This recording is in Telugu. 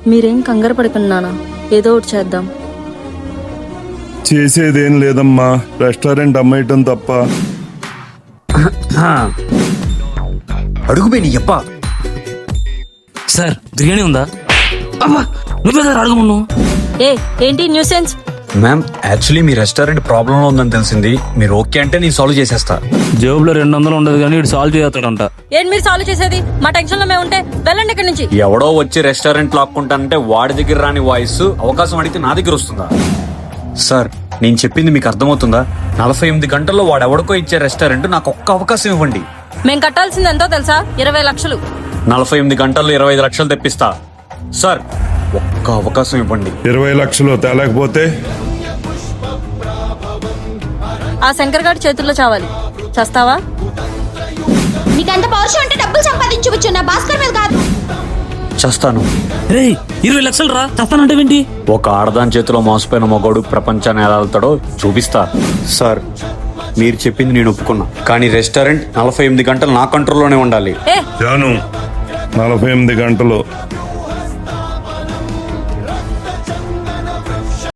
మీరేం కంగారు పడుకున్నానా, ఏదో ఒకటి చేద్దాం. చేసేదేం లేదమ్మా, రెస్టారెంట్ అమ్మేయటం తప్ప. అడుగు పోయి నీ అప్ప. సార్ బిర్యానీ ఉందా? అమ్మా నువ్వే సార్ అడగమను. ఏంటి న్యూసెన్స్? మ్యామ్ యాక్చువల్లీ మీ రెస్టారెంట్ ప్రాబ్లం లో ఉందని తెలిసింది. మీరు ఓకే అంటే నేను సాల్వ్ చేసేస్తా. జేబులో 200 ఉండదు కానీ ఇటు సాల్వ్ చేస్తాడంట. ఏంటి మీరు సాల్వ్ చేసేది? మా టెన్షన్ లో మేము ఉంటే వెళ్ళండి ఇక్కడి నుంచి. ఎవడో వచ్చి రెస్టారెంట్ లాక్కుంటానంటే వాడి దగ్గర రాని వాయిస్ అవకాశం అడిగితే నా దగ్గర వస్తుందా? సార్ నేను చెప్పింది మీకు అర్థమవుతుందా? 48 గంటల్లో వాడెవడికో ఇచ్చే రెస్టారెంట్ నాకు ఒక్క అవకాశం ఇవ్వండి. మేము కట్టాల్సింది ఎంతో తెలుసా? 20 లక్షలు. 48 గంటల్లో 25 లక్షలు తెప్పిస్తా. సార్ ఒక్క అవకాశం ఇవ్వండి. 20 లక్షలు తేలేకపోతే ఆ శంకర్ గారి చేతుల్లో చావాలి. చస్తావా? నీకంత పౌరుషం అంటే డబ్బులు సంపాదించవచ్చు, నా భాస్కర్ మీద కాదు. చేస్తాను. రే 20 లక్షలు రా, చేస్తానంటే ఏంటి? ఒక ఆడదాని చేతిలో మోసపోయిన మగోడు ప్రపంచాన్ని ఎలా వెళ్తాడో చూపిస్తా. సార్ మీరు చెప్పింది నేను ఒప్పుకున్నా, కానీ రెస్టారెంట్ 48 గంటలు నా కంట్రోల్లోనే ఉండాలి. జాను 48 గంటలు